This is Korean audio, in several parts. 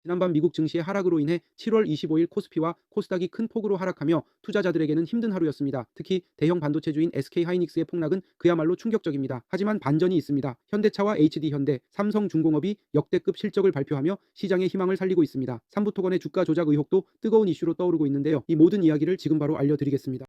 지난밤 미국 증시의 하락으로 인해 7월 25일 코스피와 코스닥이 큰 폭으로 하락하며 투자자들에게는 힘든 하루였습니다. 특히 대형 반도체주인 SK하이닉스의 폭락은 그야말로 충격적입니다. 하지만 반전이 있습니다. 현대차와 HD현대, 삼성중공업이 역대급 실적을 발표하며 시장의 희망을 살리고 있습니다. 삼부토건의 주가 조작 의혹도 뜨거운 이슈로 떠오르고 있는데요. 이 모든 이야기를 지금 바로 알려드리겠습니다.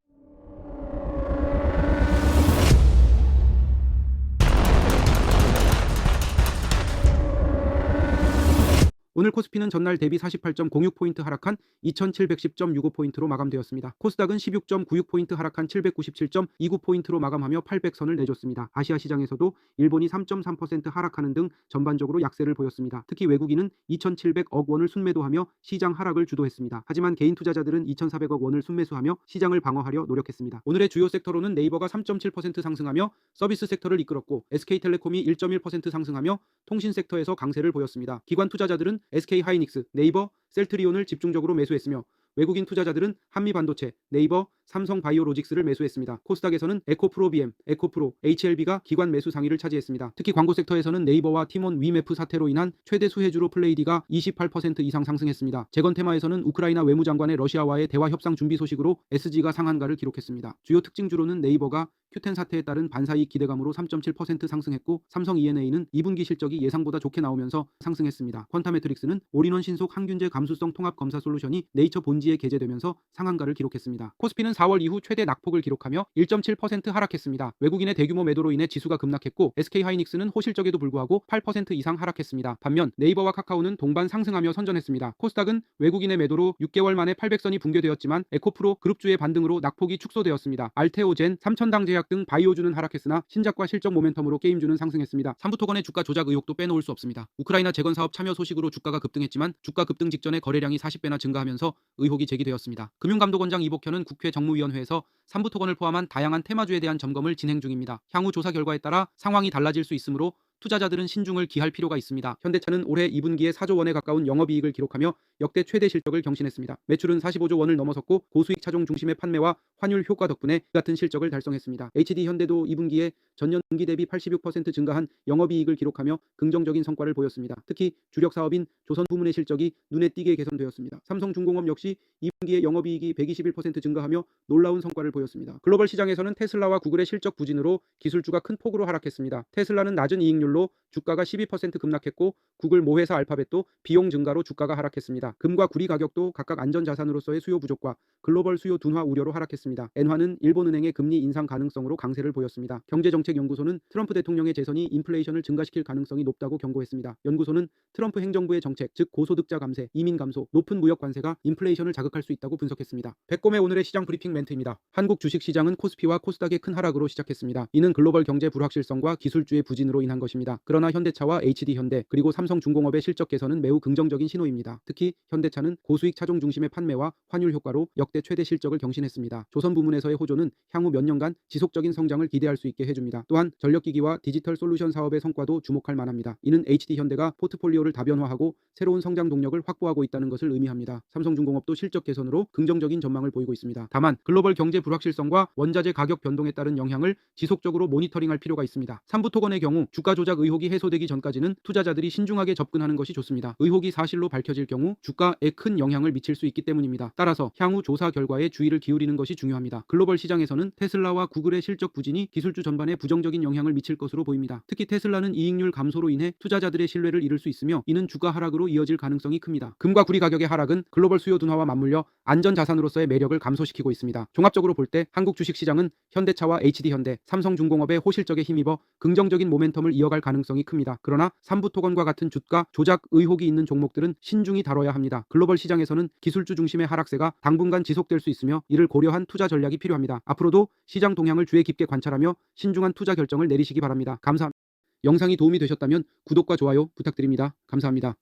오늘 코스피는 전날 대비 48.06포인트 하락한 2710.65포인트로 마감되었습니다. 코스닥은 16.96포인트 하락한 797.29포인트로 마감하며 800선을 내줬습니다. 아시아 시장에서도 일본이 3.3% 하락하는 등 전반적으로 약세를 보였습니다. 특히 외국인은 2,700억 원을 순매도하며 시장 하락을 주도했습니다. 하지만 개인 투자자들은 2,400억 원을 순매수하며 시장을 방어하려 노력했습니다. 오늘의 주요 섹터로는 네이버가 3.7% 상승하며 서비스 섹터를 이끌었고 SK텔레콤이 1.1% 상승하며 통신 섹터에서 강세를 보였습니다. 기관 투자자들은 SK하이닉스, 네이버, 셀트리온을 집중적으로 매수했으며 외국인 투자자들은 한미반도체, 네이버, 삼성바이오로직스를 매수했습니다. 코스닥에서는 에코프로비엠, 에코프로, HLB가 기관 매수 상위를 차지했습니다. 특히 광고 섹터에서는 네이버와 티몬 위메프 사태로 인한 최대 수혜주로 플레이디가 28% 이상 상승했습니다. 재건테마에서는 우크라이나 외무장관의 러시아와의 대화 협상 준비 소식으로 SG가 상한가를 기록했습니다. 주요 특징주로는 네이버가 큐텐 사태에 따른 반사이익 기대감으로 3.7% 상승했고 삼성 E&A는 2분기 실적이 예상보다 좋게 나오면서 상승했습니다. 퀀타메트릭스는 올인원 신속 항균제 감수성 통합 검사 솔루션이 네이처 본지에 게재되면서 상한가를 기록했습니다. 코스피는 4월 이후 최대 낙폭을 기록하며 1.7% 하락했습니다. 외국인의 대규모 매도로 인해 지수가 급락했고 SK하이닉스는 호실적에도 불구하고 8% 이상 하락했습니다. 반면 네이버와 카카오는 동반 상승하며 선전했습니다. 코스닥은 외국인의 매도로 6개월 만에 800선이 붕괴되었지만 에코프로 그룹주의 반등으로 낙폭이 축소되었습니다. 알테오젠, 삼천당제약 등 바이오주는 하락했으나 신작과 실적 모멘텀으로 게임주는 상승했습니다. 삼부토건의 주가 조작 의혹도 빼놓을 수 없습니다. 우크라이나 재건사업 참여 소식으로 주가가 급등했지만 주가 급등 직전에 거래량이 40배나 증가하면서 의혹이 제기되었습니다. 금융감독원장 이복현은 국회 정무위원회에서 삼부토건을 포함한 다양한 테마주에 대한 점검을 진행 중입니다. 향후 조사 결과에 따라 상황이 달라질 수 있으므로 투자자들은 신중을 기할 필요가 있습니다. 현대차는 올해 2분기에 4조 원에 가까운 영업이익을 기록하며 역대 최대 실적을 경신했습니다. 매출은 45조 원을 넘어섰고 고수익 차종 중심의 판매와 환율 효과 덕분에 같은 실적을 달성했습니다. HD현대도 2분기에 전년 동기 대비 86% 증가한 영업이익을 기록하며 긍정적인 성과를 보였습니다. 특히 주력 사업인 조선 부문의 실적이 눈에 띄게 개선되었습니다. 삼성중공업 역시 2분기에 영업이익이 121% 증가하며 놀라운 성과를 보였습니다. 글로벌 시장에서는 테슬라와 구글의 실적 부진으로 기술주가 큰 폭으로 하락했습니다. 테슬라는 낮은 이익률로 주가가 12% 급락했고 구글 모회사 알파벳도 비용 증가로 주가가 하락했습니다. 금과 구리 가격도 각각 안전자산으로서의 수요 부족과 글로벌 수요 둔화 우려로 하락했습니다. 엔화는 일본은행의 금리 인상 가능성으로 강세를 보였습니다. 경제정책연구소는 트럼프 대통령의 재선이 인플레이션을 증가시킬 가능성이 높다고 경고했습니다. 연구소는 트럼프 행정부의 정책, 즉 고소득자 감세, 이민 감소, 높은 무역 관세가 인플레이션을 자극할 수 있다고 분석했습니다. 백곰의 오늘의 시장 브리핑 멘트입니다. 한국 주식시장은 코스피와 코스닥의 큰 하락으로 시작했습니다. 이는 글로벌 경제 불확실성과 기술주의 부진으로 인한 것입니다. 그러나 현대차와 HD현대 그리고 삼성중공업의 실적 개선은 매우 긍정적인 신호입니다. 특히 현대차는 고수익 차종 중심의 판매와 환율 효과로 역대 최대 실적을 경신했습니다. 조선 부문에서의 호조는 향후 몇 년간 지속적인 성장을 기대할 수 있게 해줍니다. 또한 전력기기와 디지털 솔루션 사업의 성과도 주목할 만합니다. 이는 HD현대가 포트폴리오를 다변화하고 새로운 성장 동력을 확보하고 있다는 것을 의미합니다. 삼성중공업도 실적 개선으로 긍정적인 전망을 보이고 있습니다. 다만 글로벌 경제 불확실성과 원자재 가격 변동에 따른 영향을 지속적으로 모니터링할 필요가 있습니다. 삼부토건의 경우 주가 조작 의혹이 해소되기 전까지는 투자자들이 신중하게 접근하는 것이 좋습니다. 의혹이 사실로 밝혀질 경우 주가에 큰 영향을 미칠 수 있기 때문입니다. 따라서 향후 조사 결과에 주의를 기울이는 것이 중요합니다. 글로벌 시장에서는 테슬라와 구글의 실적 부진이 기술주 전반에 부정적인 영향을 미칠 것으로 보입니다. 특히 테슬라는 이익률 감소로 인해 투자자들의 신뢰를 잃을 수 있으며 이는 주가 하락으로 이어질 가능성이 큽니다. 금과 구리 가격의 하락은 글로벌 수요 둔화와 맞물려 안전자산으로서의 매력을 감소시키고 있습니다. 종합적으로 볼 때 한국 주식시장은 현대차와 HD현대, 삼성중공업의 호실적에 힘입어 긍정적인 모멘텀을 이어갈 가능성이 큽니다. 그러나 삼부토건과 같은 주가 조작 의혹이 있는 종목들은 신중히 다뤄야 합니다. 글로벌 시장에서는 기술주 중심의 하락세가 당분간 지속될 수 있으며 이를 고려한 투자 전략이 필요합니다. 앞으로도 시장 동향을 주의 깊게 관찰하며 신중한 투자 결정을 내리시기 바랍니다. 감사합니다. 영상이 도움이 되셨다면 구독과 좋아요 부탁드립니다. 감사합니다.